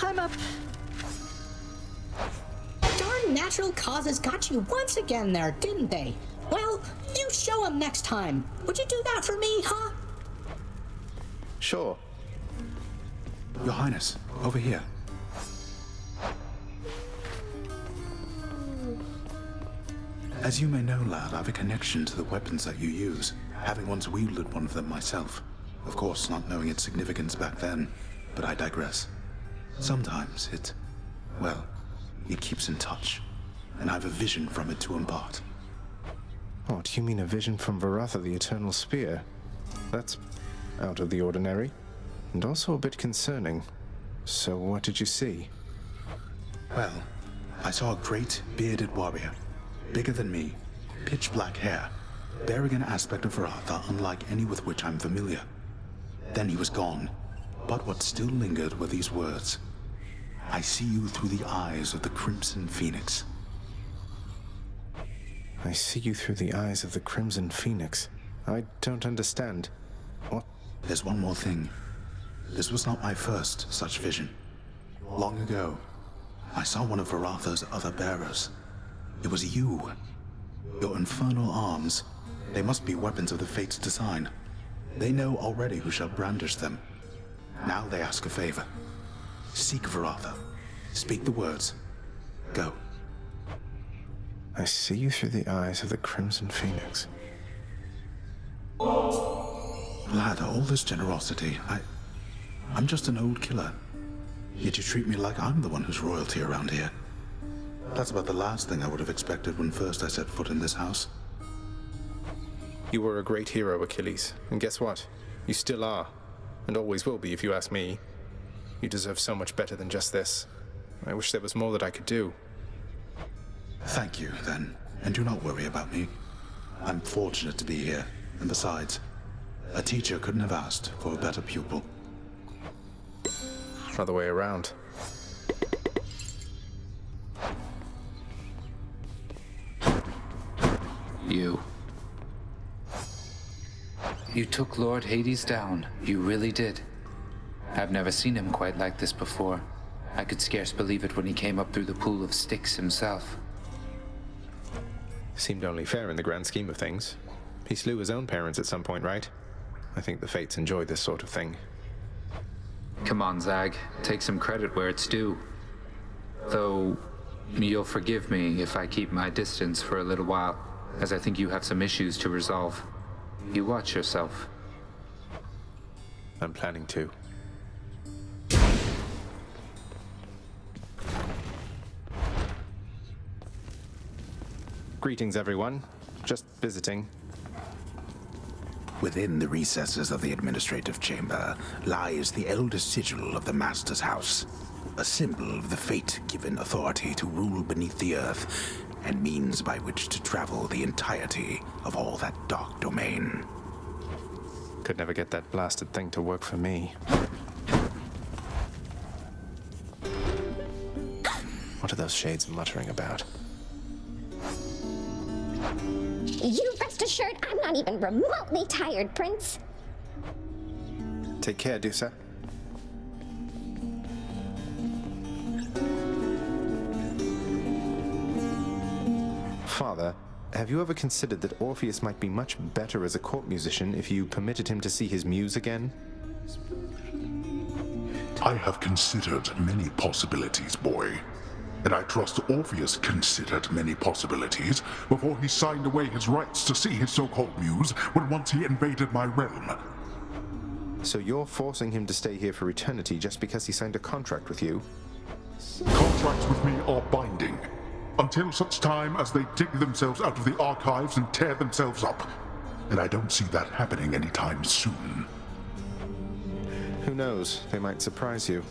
I'm up. Darn natural causes got you once again there, didn't they? Well, you show 'em next time. Would you do that for me, huh? Sure. Your Highness, over here. As you may know, lad, I have a connection to the weapons that you use, having once wielded one of them myself. Of course, not knowing its significance back then, but I digress. Sometimes it keeps in touch, and I have a vision from it to impart. Oh, do you mean a vision from Varatha, the Eternal Spear? That's out of the ordinary, and also a bit concerning. So what did you see? Well, I saw a great, bearded warrior, bigger than me, pitch black hair, bearing an aspect of Varatha unlike any with which I'm familiar. Then he was gone, but what still lingered were these words. I see you through the eyes of the Crimson Phoenix. I see you through the eyes of the Crimson Phoenix. I don't understand. What? There's one more thing. This was not my first such vision. Long ago, I saw one of Varatha's other bearers. It was you. Your infernal arms. They must be weapons of the Fates' design. They know already who shall brandish them. Now they ask a favor. Seek Varatha. Speak the words. Go. I see you through the eyes of the Crimson Phoenix. Lad, all this generosity, I'm just an old killer. Yet you treat me like I'm the one who's royalty around here. That's about the last thing I would have expected when first I set foot in this house. You were a great hero, Achilles. And guess what? You still are. And always will be, if you ask me. You deserve so much better than just this. I wish there was more that I could do. Thank you, then. And do not worry about me. I'm fortunate to be here. And besides, a teacher couldn't have asked for a better pupil. Other way around. You took Lord Hades down. You really did. I've never seen him quite like this before. I could scarce believe it when he came up through the pool of Styx himself. Seemed only fair in the grand scheme of things. He slew his own parents at some point, right? I think the Fates enjoy this sort of thing. Come on, Zag. Take some credit where it's due. Though, you'll forgive me if I keep my distance for a little while, as I think you have some issues to resolve. You watch yourself. I'm planning to. Greetings, everyone. Just visiting. Within the recesses of the administrative chamber lies the eldest sigil of the Master's house, a symbol of the fate-given authority to rule beneath the earth, and means by which to travel the entirety of all that dark domain. Could never get that blasted thing to work for me. What are those shades muttering about? You rest assured I'm not even remotely tired, Prince. Take care, Dusa. Father, have you ever considered that Orpheus might be much better as a court musician if you permitted him to see his muse again? I have considered many possibilities, boy. And I trust Orpheus considered many possibilities before he signed away his rights to see his so-called muse when once he invaded my realm. So you're forcing him to stay here for eternity just because he signed a contract with you? Contracts with me are binding, until such time as they dig themselves out of the archives and tear themselves up. And I don't see that happening anytime soon. Who knows? They might surprise you.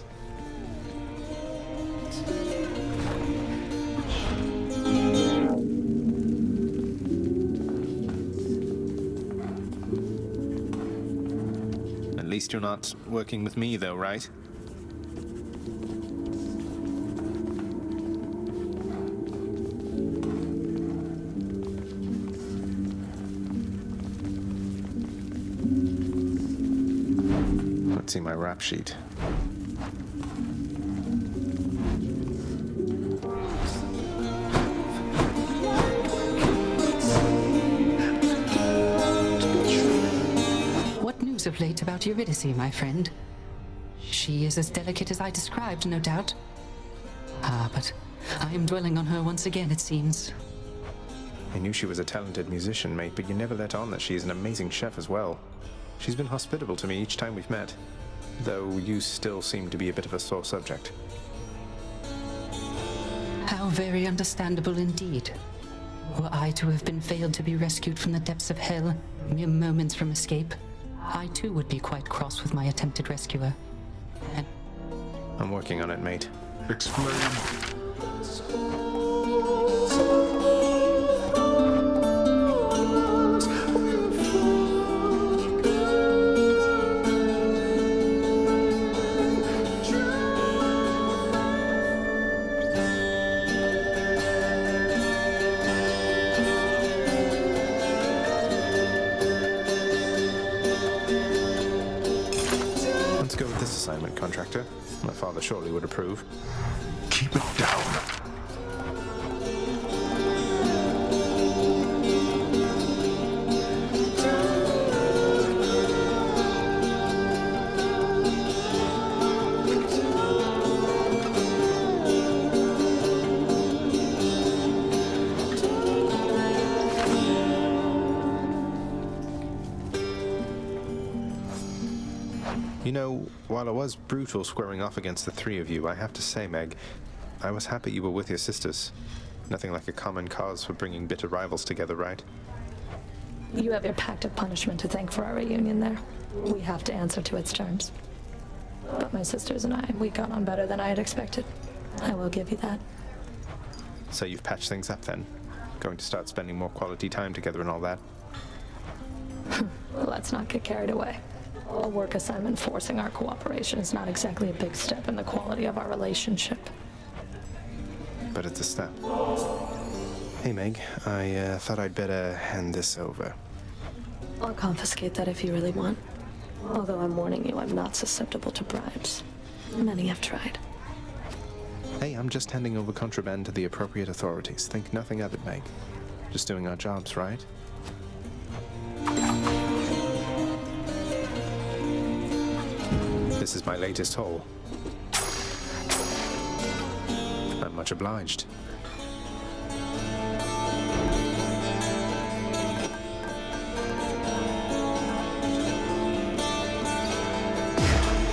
At least you're not working with me, though, right? Let's see my rap sheet. news of late about Eurydice, my friend? She is as delicate as I described, no doubt. Ah, but I am dwelling on her once again, it seems. I knew she was a talented musician, mate, but you never let on that she is an amazing chef as well. She's been hospitable to me each time we've met, though you still seem to be a bit of a sore subject. How very understandable indeed. Were I to have been failed to be rescued from the depths of hell, mere moments from escape, I too would be quite cross with my attempted rescuer. And I'm working on it, mate. Explain. Let's go with this assignment, contractor. My father surely would approve. Keep it down. You know, while I was brutal squaring off against the three of you, I have to say, Meg, I was happy you were with your sisters. Nothing like a common cause for bringing bitter rivals together, right? You have your pact of punishment to thank for our reunion there. We have to answer to its terms. But my sisters and I, we got on better than I had expected. I will give you that. So you've patched things up then? Going to start spending more quality time together and all that? Let's not get carried away. A work assignment forcing our cooperation is not exactly a big step in the quality of our relationship. But it's a step. Hey, Meg, I thought I'd better hand this over. I'll confiscate that if you really want. Although I'm warning you, I'm not susceptible to bribes. Many have tried. Hey, I'm just handing over contraband to the appropriate authorities. Think nothing of it, Meg. Just doing our jobs, right? This is my latest haul. I'm much obliged.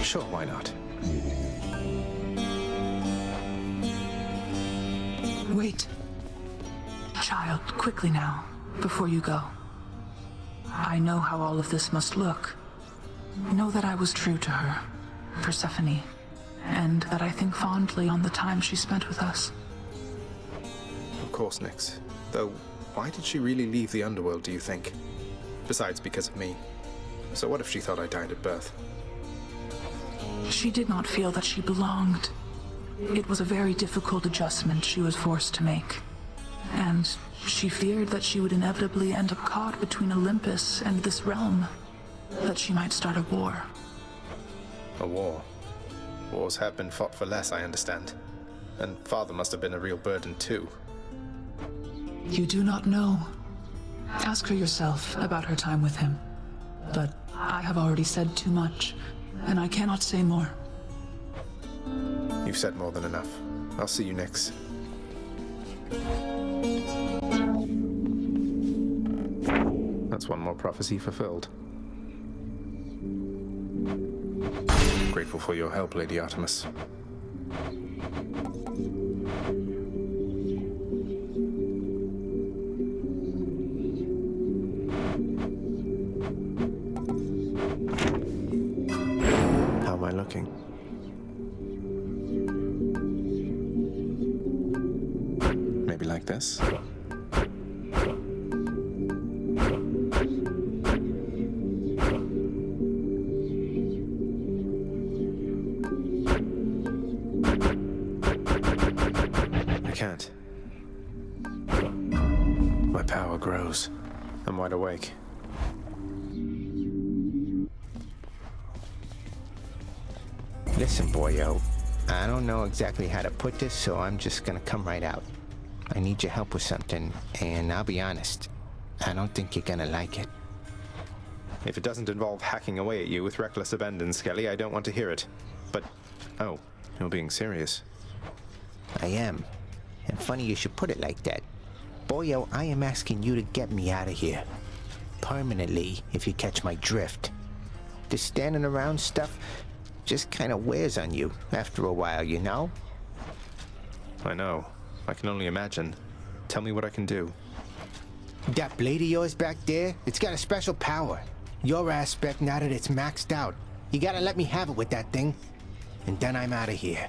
Sure, why not? Wait. Child, quickly now, before you go. I know how all of this must look. Know that I was true to her, Persephone, and that I think fondly on the time she spent with us. Of course, Nyx. Though, why did she really leave the underworld, do you think? Besides, because of me. So what if she thought I died at birth? She did not feel that she belonged. It was a very difficult adjustment she was forced to make. And she feared that she would inevitably end up caught between Olympus and this realm. That she might start a war. A war? Wars have been fought for less, I understand. And father must have been a real burden too. You do not know. Ask her yourself about her time with him. But I have already said too much, and I cannot say more. You've said more than enough. I'll see you next. That's one more prophecy fulfilled. Grateful for your help, Lady Artemis. How am I looking? Maybe like this? My power grows. I'm wide awake. Listen, boyo. I don't know exactly how to put this, so I'm just gonna come right out. I need your help with something, and I'll be honest. I don't think you're gonna like it. If it doesn't involve hacking away at you with reckless abandon, Skelly, I don't want to hear it. But, oh, you're being serious. I am. And funny you should put it like that. Boyo, I am asking you to get me out of here. Permanently, if you catch my drift. This standing around stuff just kind of wears on you after a while, you know? I know. I can only imagine. Tell me what I can do. That blade of yours back there, it's got a special power. Your aspect, now that it's maxed out. You gotta let me have it with that thing. And then I'm out of here.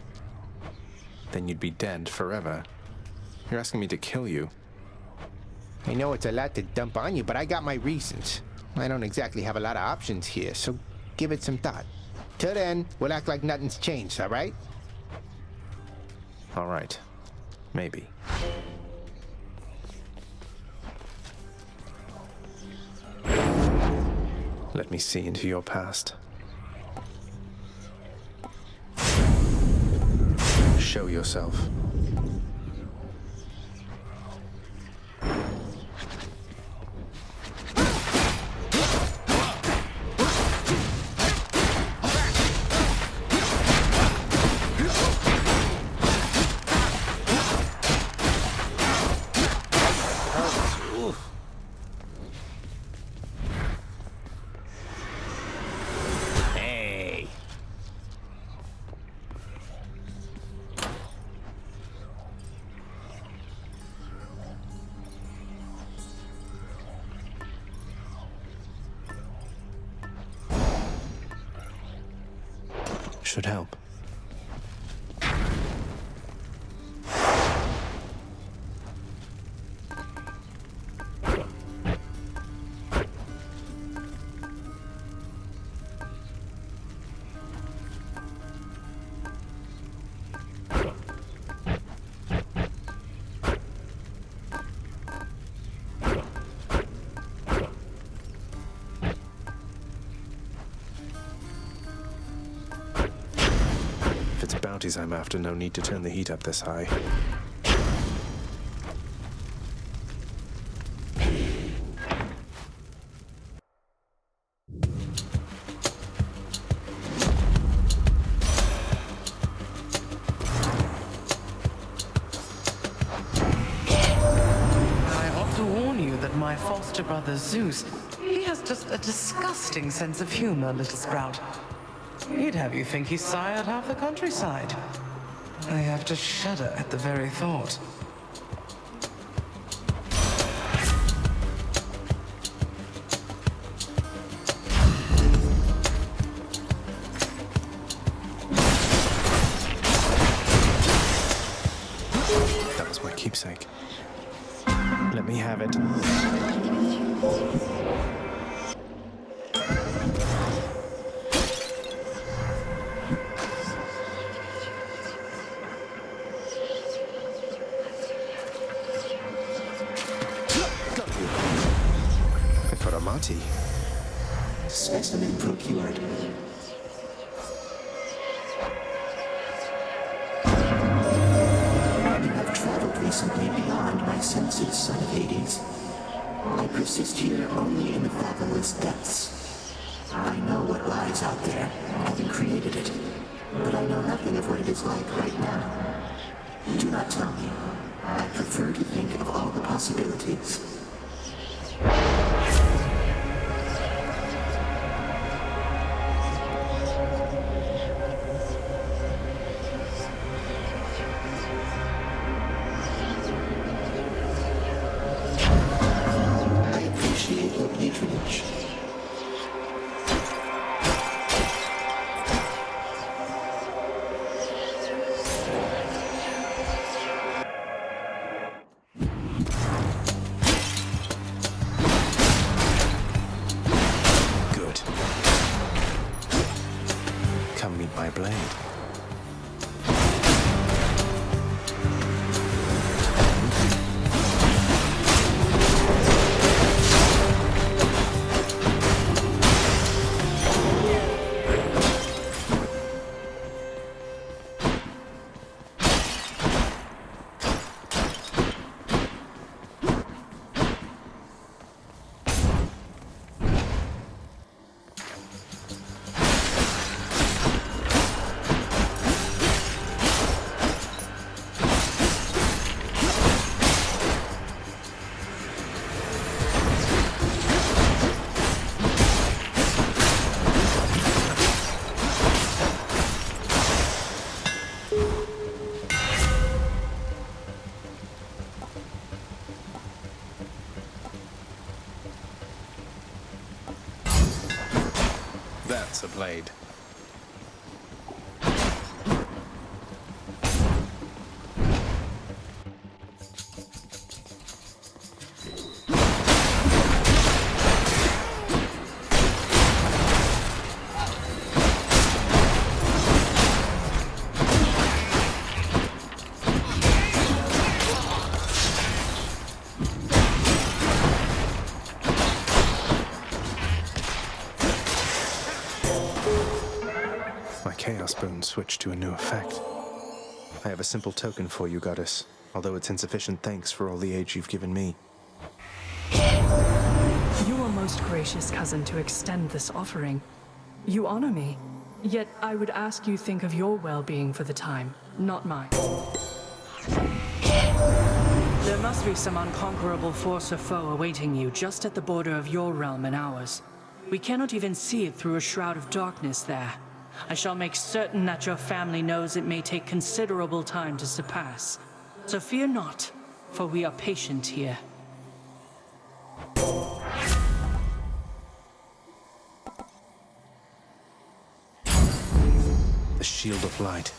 Then you'd be dead forever. You're asking me to kill you. I know it's a lot to dump on you, but I got my reasons. I don't exactly have a lot of options here, so give it some thought. Till then, we'll act like nothing's changed, all right? All right. Maybe. Let me see into your past. Show yourself. Should help. Bounties I'm after, no need to turn the heat up this high. I ought to warn you that my foster brother Zeus, he has just a disgusting sense of humor, little sprout. He'd have you think he sired half the countryside. I have to shudder at the very thought. That was my keepsake. Let me have it. Specimen procured. You have traveled recently beyond my senses, son of Hades. I persist here only in the fathomless depths. I know what lies out there, having created it, but I know nothing of what it is like right now. Do not tell me. I prefer to think of all the possibilities. Patronage. Good. Come meet my blade. That's a blade. Chaos Bone switched to a new effect. I have a simple token for you, Goddess, although it's insufficient thanks for all the aid you've given me. You are most gracious, cousin, to extend this offering. You honor me, yet I would ask you think of your well-being for the time, not mine. There must be some unconquerable force or foe awaiting you just at the border of your realm and ours. We cannot even see it through a shroud of darkness there. I shall make certain that your family knows it may take considerable time to surpass. So fear not, for we are patient here. The Shield of Light.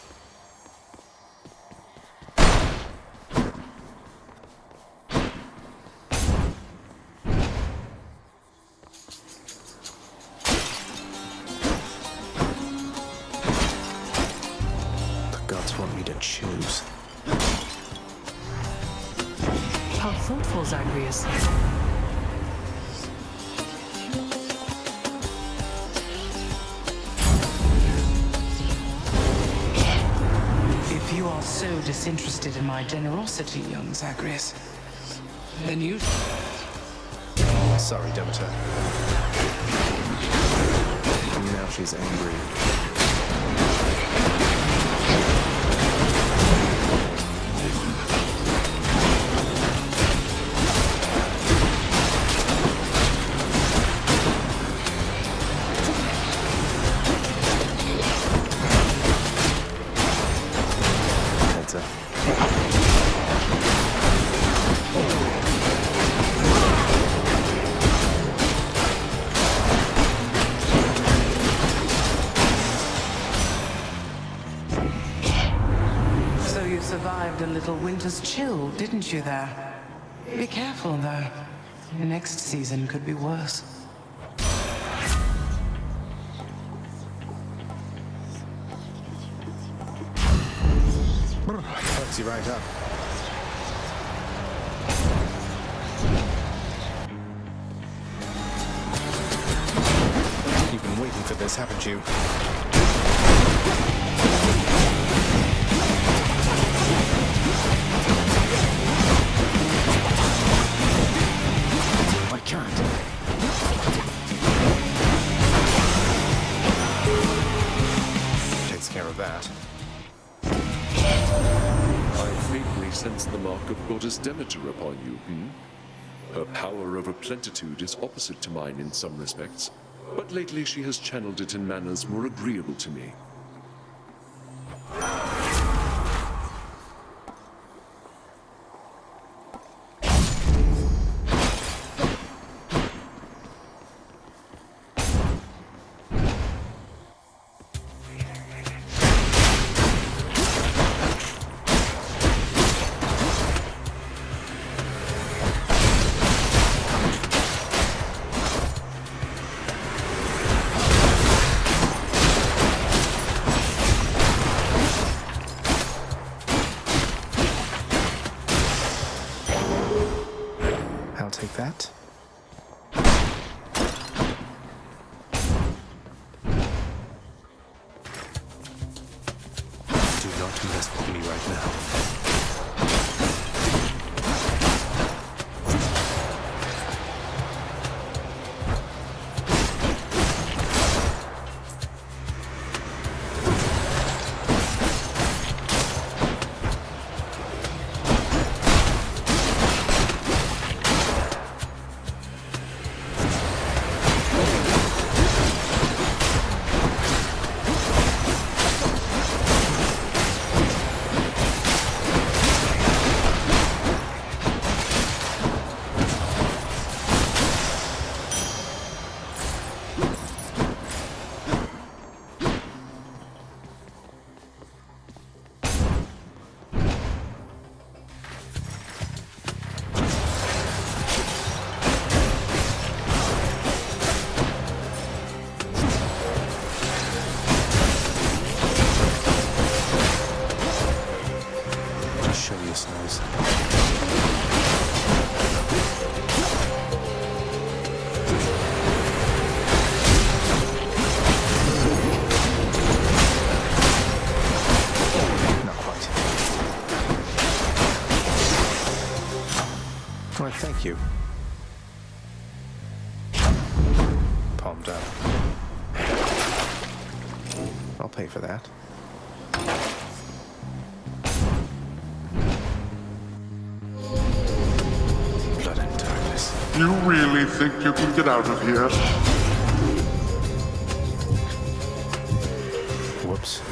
Want me to choose. How thoughtful, Zagreus. If you are so disinterested in my generosity, young Zagreus, then you... Sorry, Demeter. Now she's angry. Survived a little winter's chill, didn't you there? Be careful, though. Next season could be worse. Fucks you right up. You've been waiting for this, haven't you? I can't. Takes care of that. I faintly sense the mark of Goddess Demeter upon you, Her power over plentitude is opposite to mine in some respects, but lately she has channeled it in manners more agreeable to me. Take that. Do not mess with me right now. Thank you. Palmed up. I'll pay for that. Blood and darkness. You really think you can get out of here? Whoops.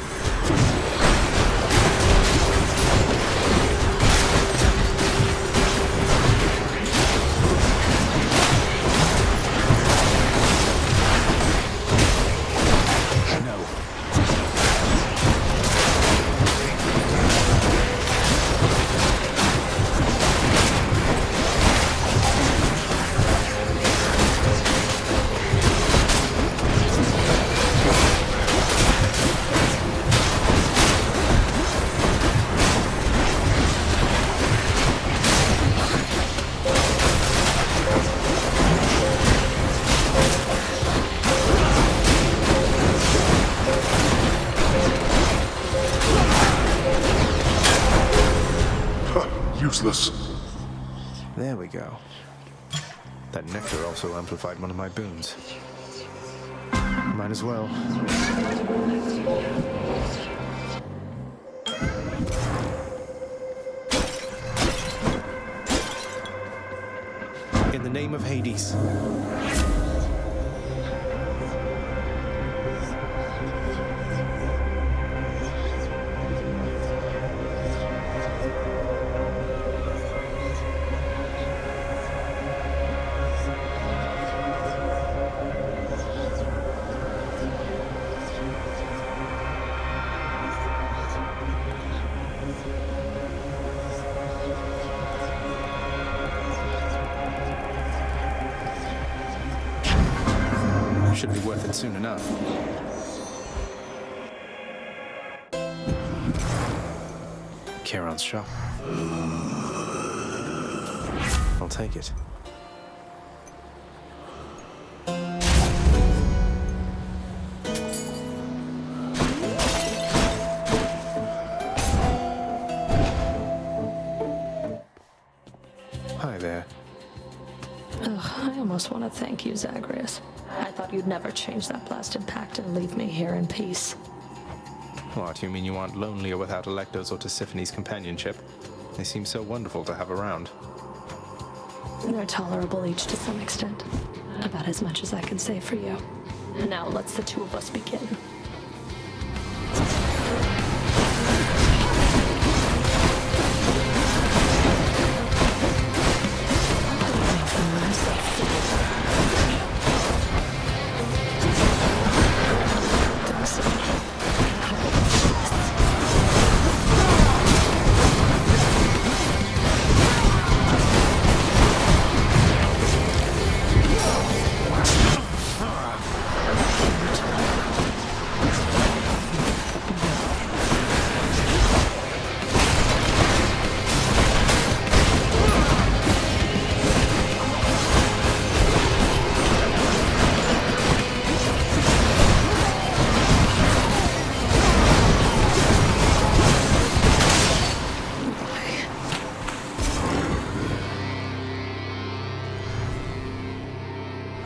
Useless. There we go. That nectar also amplified one of my boons. Might as well. In the name of Hades. Should be worth it soon enough. Charon's shop. I'll take it. Hi there. I almost want to thank you, Zagreus. I thought you'd never change that blasted pact and leave me here in peace. What, you mean you aren't lonely or without Electo's or Tisiphone's companionship? They seem so wonderful to have around. They're tolerable each to some extent. About as much as I can say for you. Now let's the two of us begin.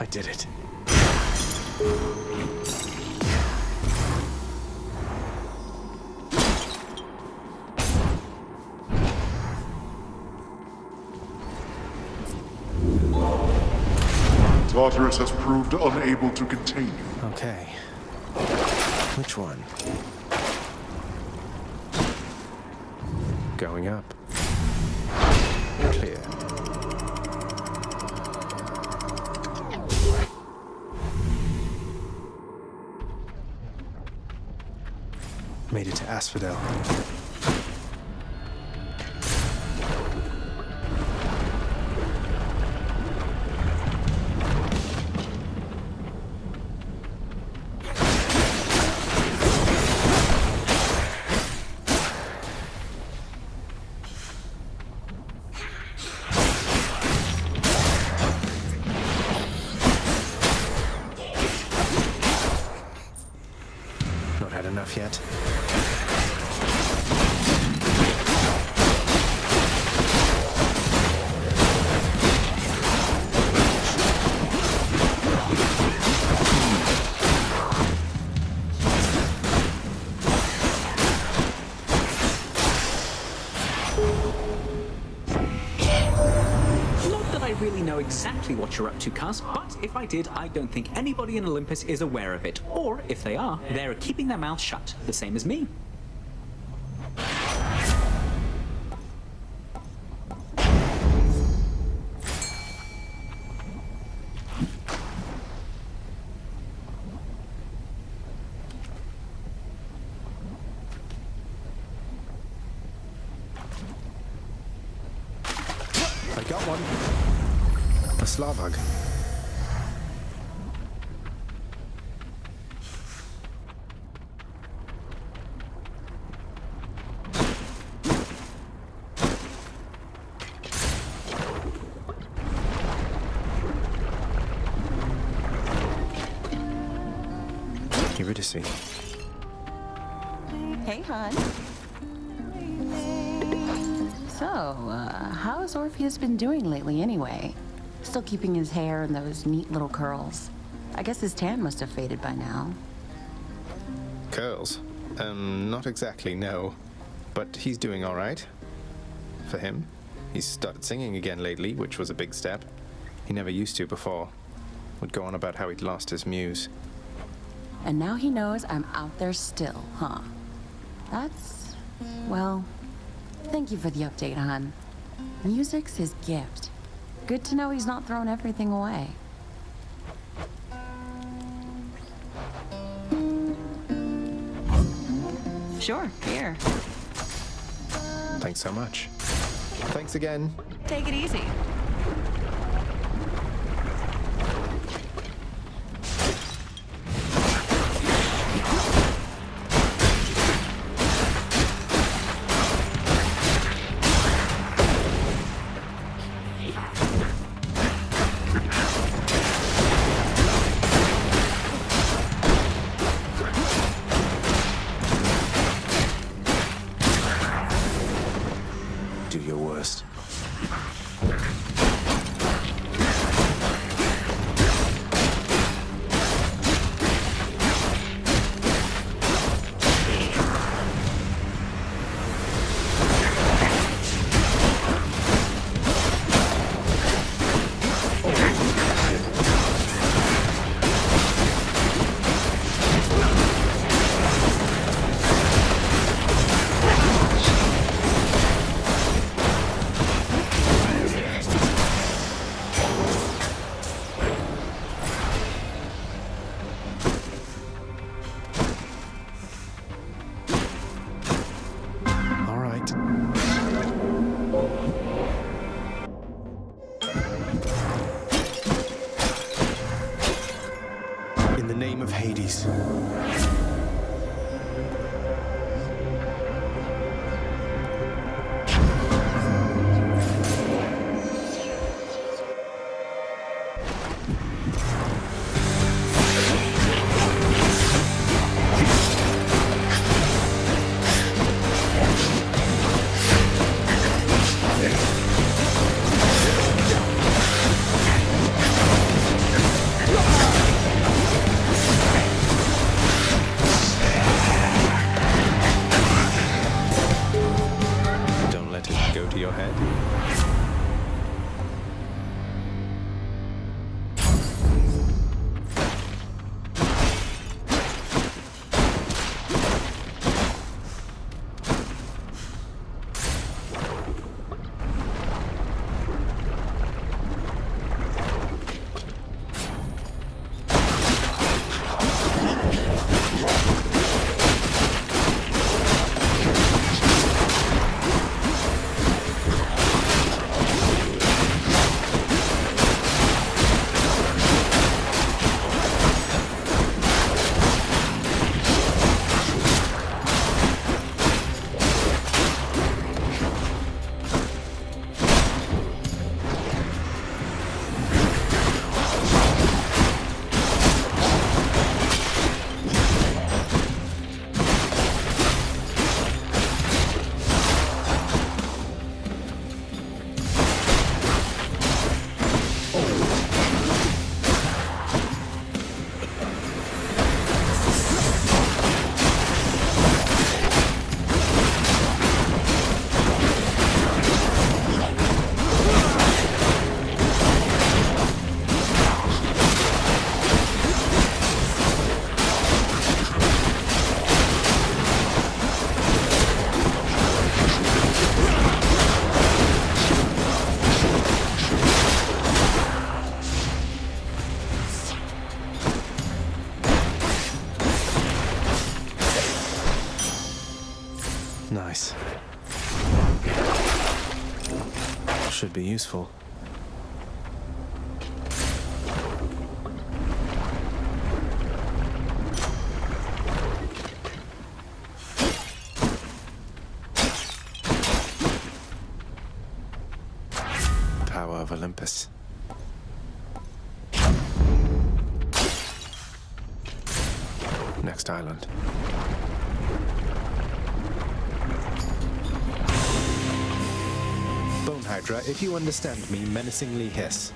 did it. Tartarus has proved unable to contain you. Okay. Which one? Going up. Clear. Made it to Asphodel. Not had enough yet. know exactly what you're up to, Cuz, but if I did, I don't think anybody in Olympus is aware of it. Or, if they are, they're keeping their mouths shut, the same as me. I got one. A Slavag. Eurydice. Hey, hon. So, how's Orpheus been doing lately anyway? Still keeping his hair in those neat little curls. I guess his tan must have faded by now. Curls? Not exactly, no. But he's doing all right. For him. He's started singing again lately, which was a big step. He never used to before. Would go on about how he'd lost his muse. And now he knows I'm out there still, huh? That's... well... thank you for the update, hon. Music's his gift. Good to know he's not throwing everything away. Sure, here. Thanks so much. Thanks again. Take it easy. Do your worst. Hades. Nice. Should be useful. Power of Olympus. Next island. Bone Hydra, if you understand me, menacingly hiss.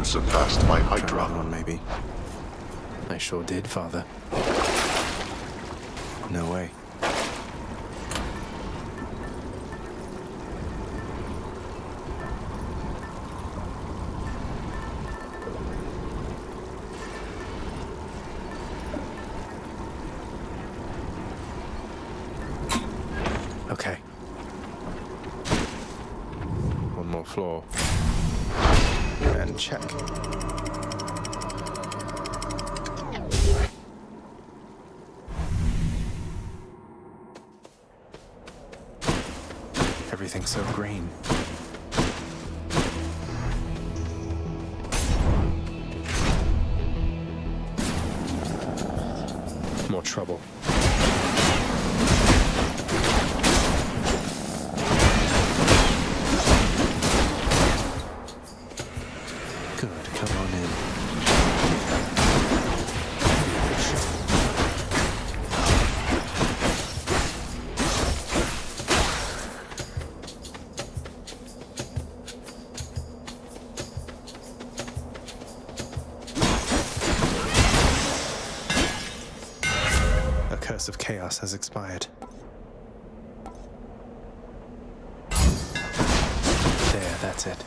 Surpassed my Hydra. One, maybe. I sure did, Father. No way. Okay. One more floor. And check. Everything's so green. More trouble. Curse of Chaos has expired. There, that's it.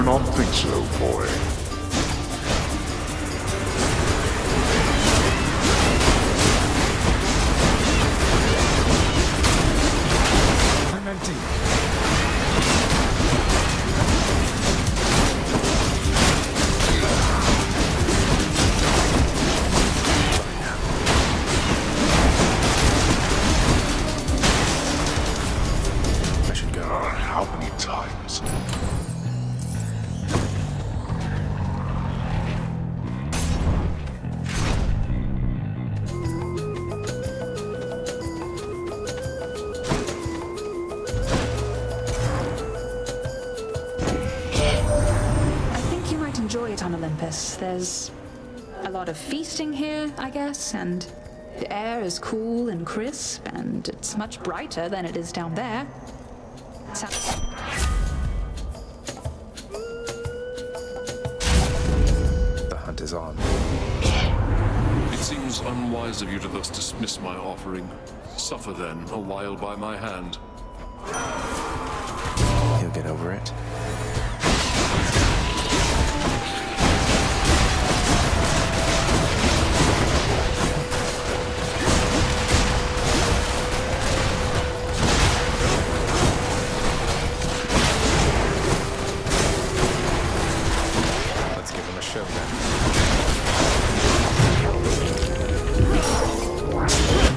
not think so, boy. I'm empty. I should go. How many times? Enjoy it on Olympus. There's a lot of feasting here, I guess, and the air is cool and crisp, and it's much brighter than it is down there. The hunt is on. It seems unwise of you to thus dismiss my offering. Suffer then a while by my hand. He'll get over it.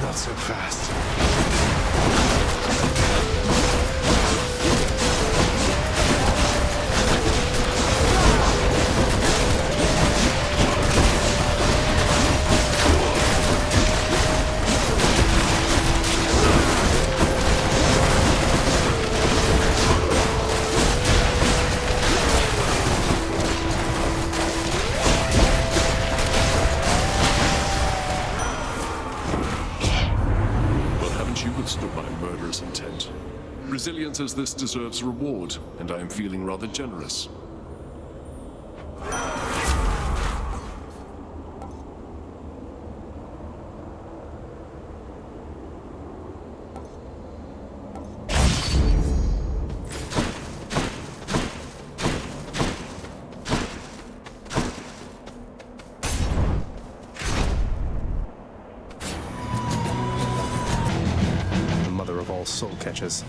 Not so fast. Resilience as this deserves reward, and I am feeling rather generous. Soul catchers.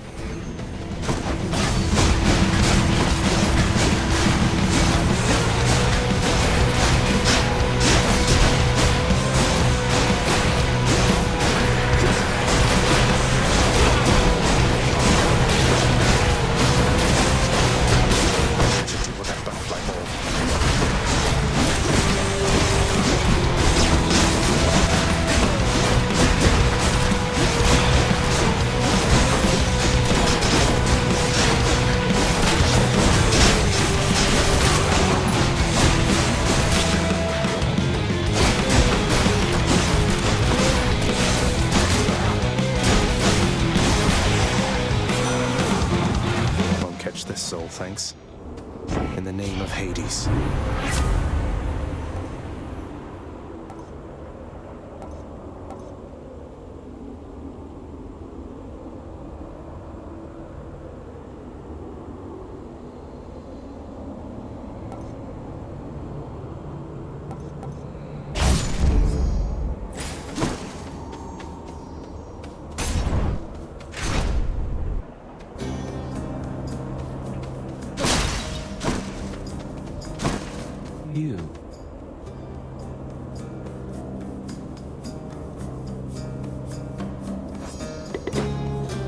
Thanks. In the name of Hades. You.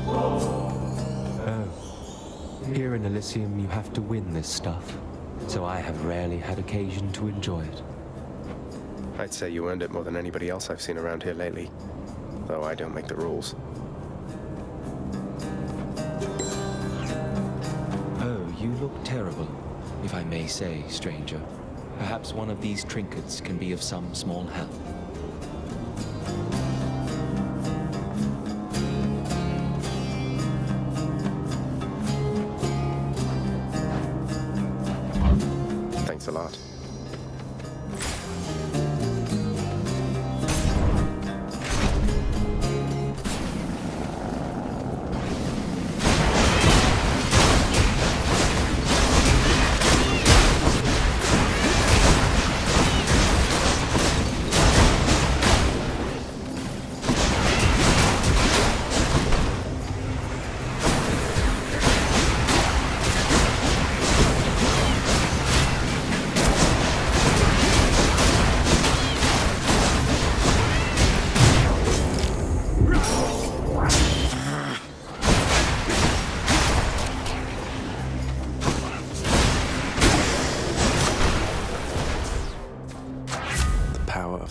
Oh. Here in Elysium you have to win this stuff, so I have rarely had occasion to enjoy it. I'd say you earned it more than anybody else I've seen around here lately, though I don't make the rules. Oh, you look terrible, if I may say, stranger. Perhaps one of these trinkets can be of some small help. Thanks a lot.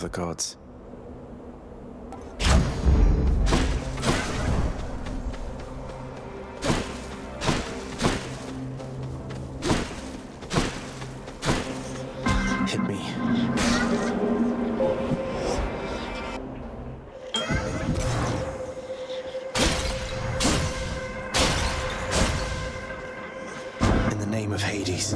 the gods. Hit me. In the name of Hades.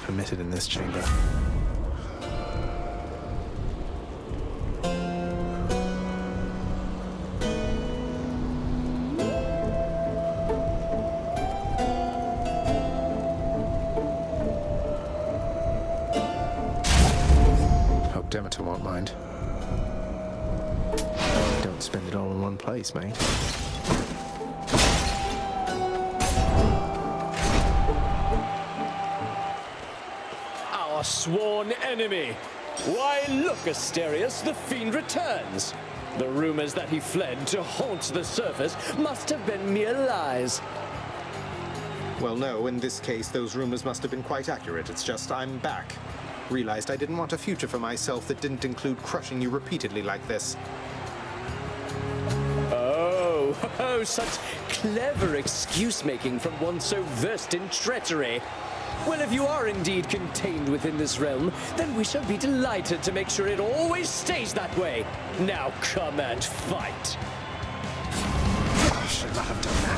Permitted in this chamber. Hope Demeter won't mind. Don't spend it all in one place, mate. Sworn enemy. Why, look, Asterius, the fiend returns. The rumors that he fled to haunt the surface must have been mere lies. Well, no, in this case, those rumors must have been quite accurate. It's just I'm back. Realized I didn't want a future for myself that didn't include crushing you repeatedly like this. Oh, such clever excuse-making from one so versed in treachery. Well, if you are indeed contained within this realm, then we shall be delighted to make sure it always stays that way. Now come and fight. I should not have done that.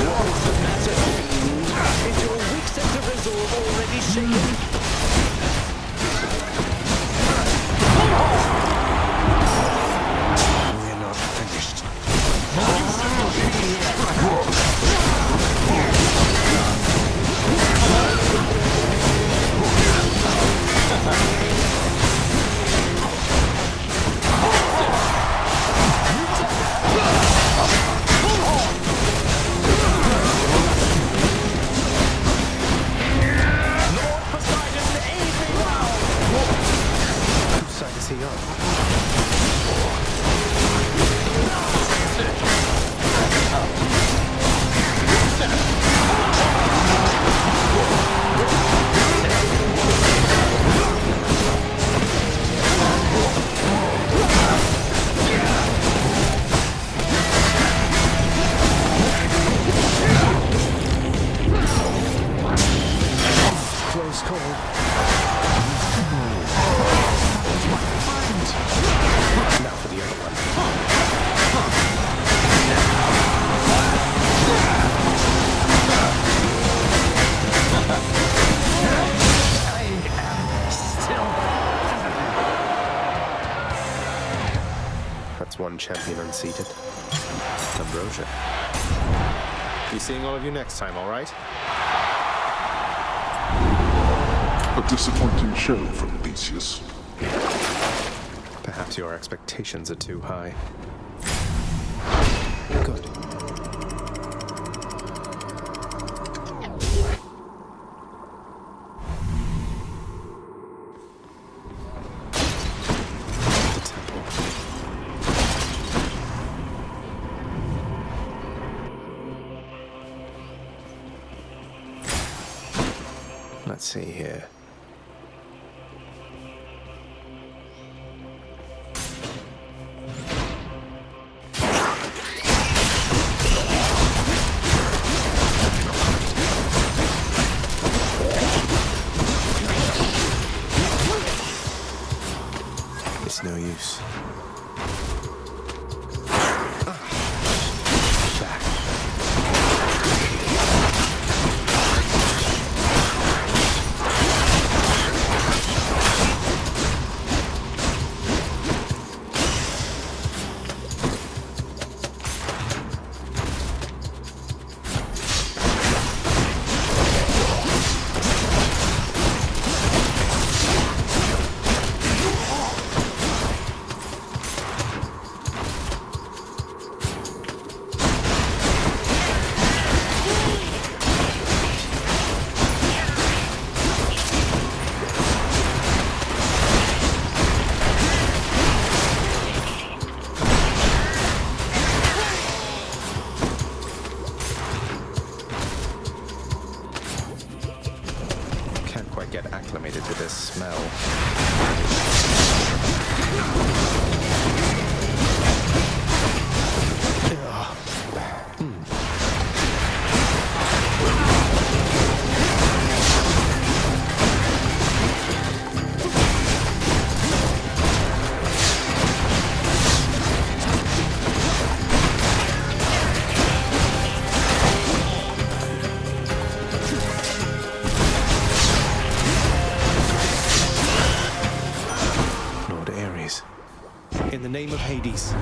What's the matter, fiend? Is your weak sense of resolve already shaken? champion unseated. Ambrosia. Be seeing all of you next time, all right? A disappointing show from Theseus. Perhaps your expectations are too high. Good. The temple. Let's see here. It's no use. Back. Get acclimated to this smell. In the name of Hades.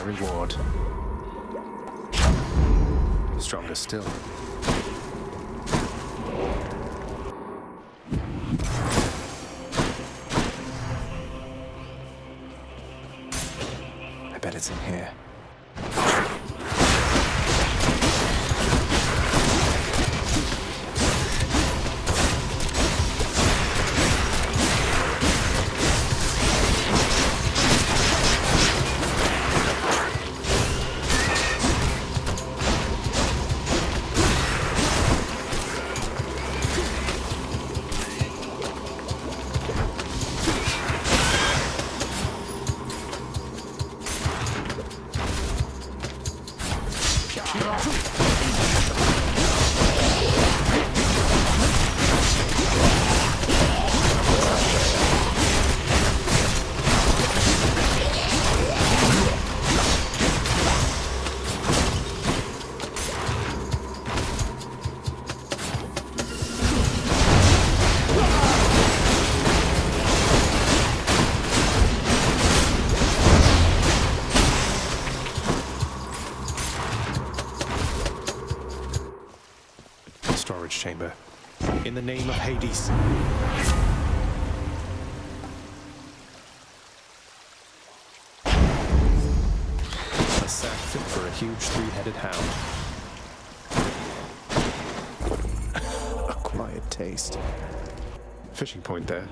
reward. Stronger still. I bet it's in here. storage chamber. In the name of Hades. A sack fit for a huge three-headed hound. Acquired taste. Fishing point there.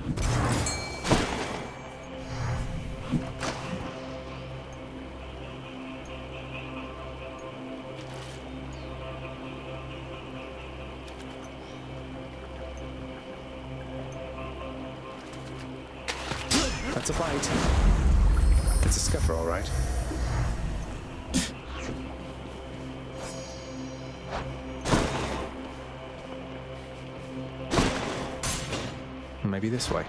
That's a bite. It's a scuffer, all right. Maybe this way.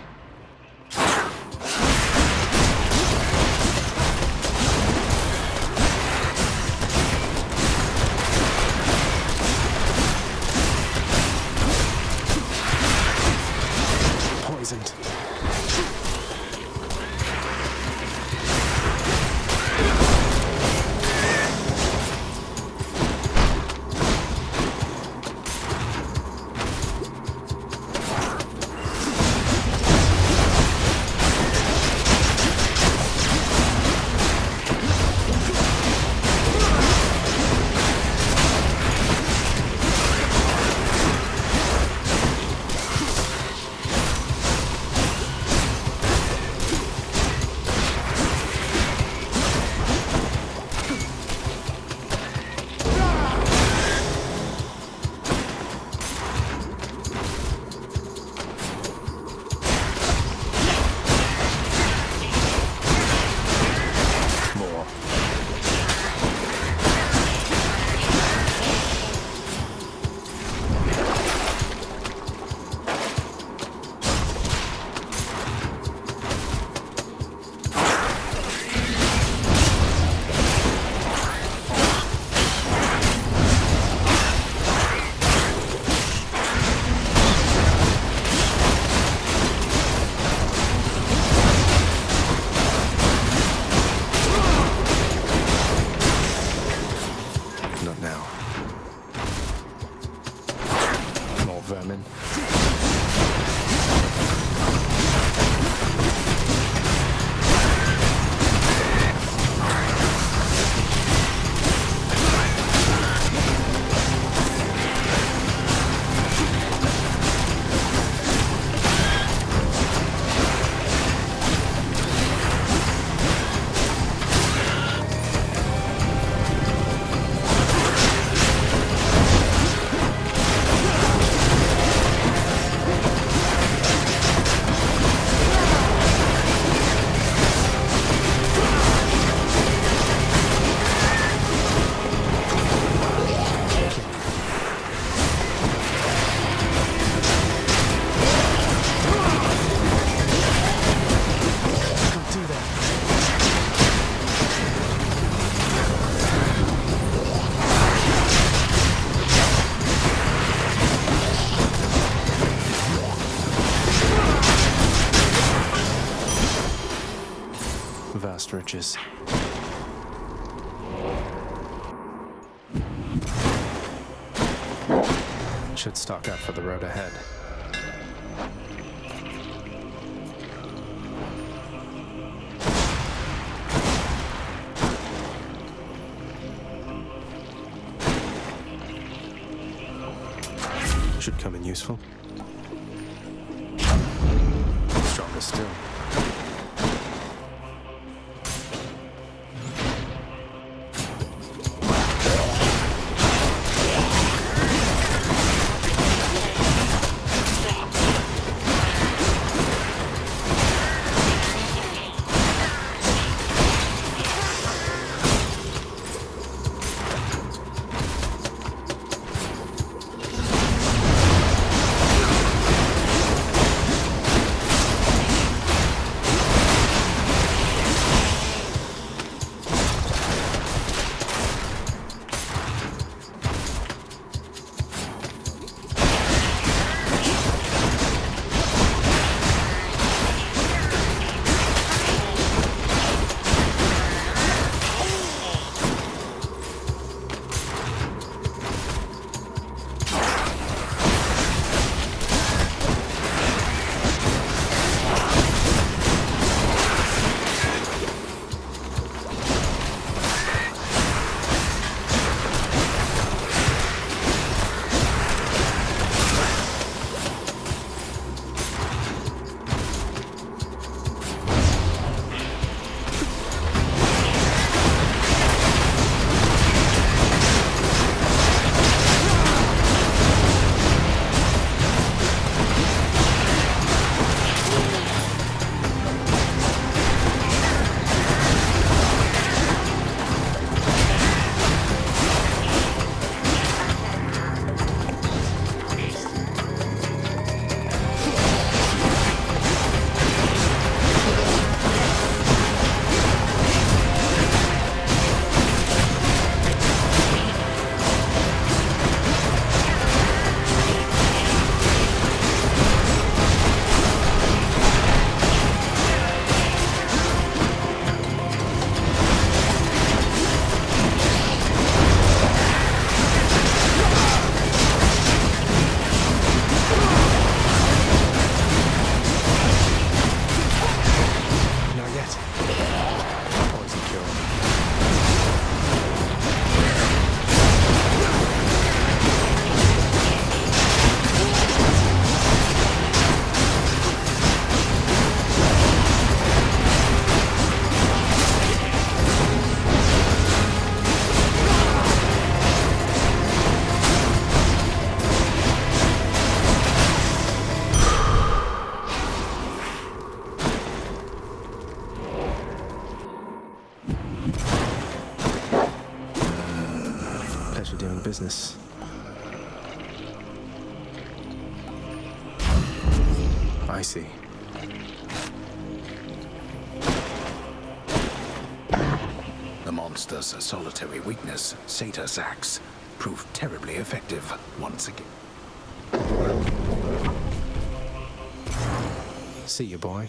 Poisoned. Vast riches. Should stock up for the road ahead. Should come in useful. Stronger still. I see. The monster's solitary weakness, Satyr Sacs, proved terribly effective once again. See you, boy.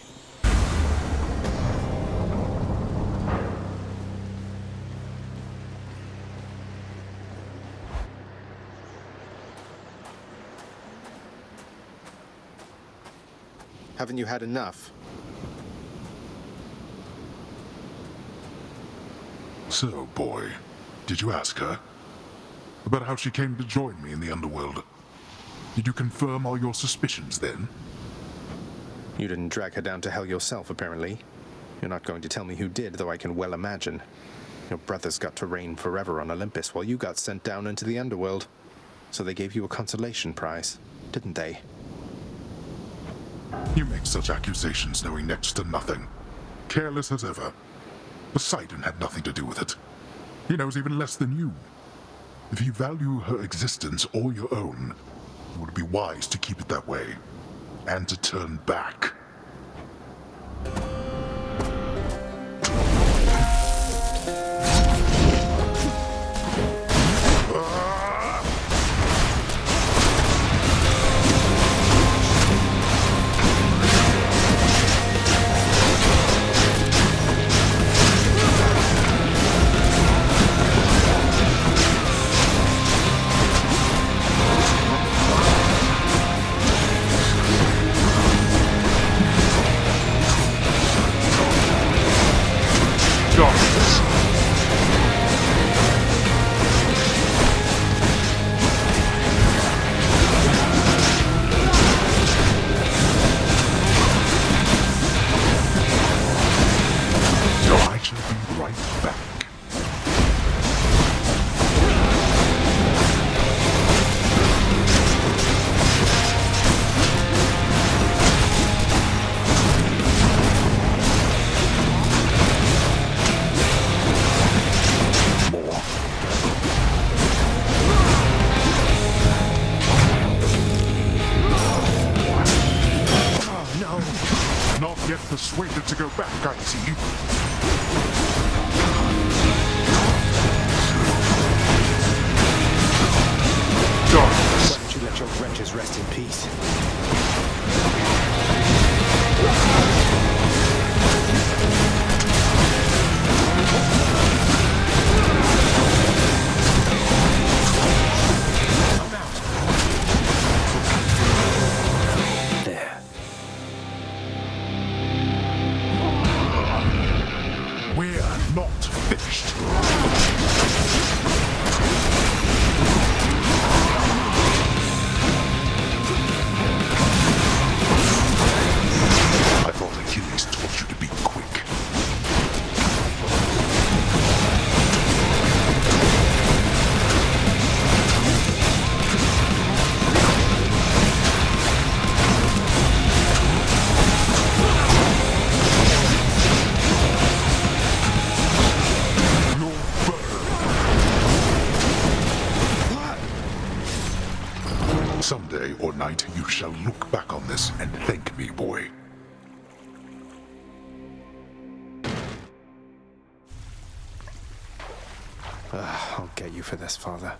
Haven't you had enough? So, boy, did you ask her about how she came to join me in the underworld? Did you confirm all your suspicions then? You didn't drag her down to hell yourself, apparently. You're not going to tell me who did, though I can well imagine. Your brothers got to reign forever on Olympus while you got sent down into the underworld. So they gave you a consolation prize, didn't they? You make such accusations knowing next to nothing. Careless as ever. Poseidon had nothing to do with it. He knows even less than you. If you value her existence or your own, it would be wise to keep it that way. And to turn back. Persuaded to go back, I see. Why don't you let your wretches rest in peace? Someday or night, you shall look back on this and thank me, boy. I'll get you for this, Father.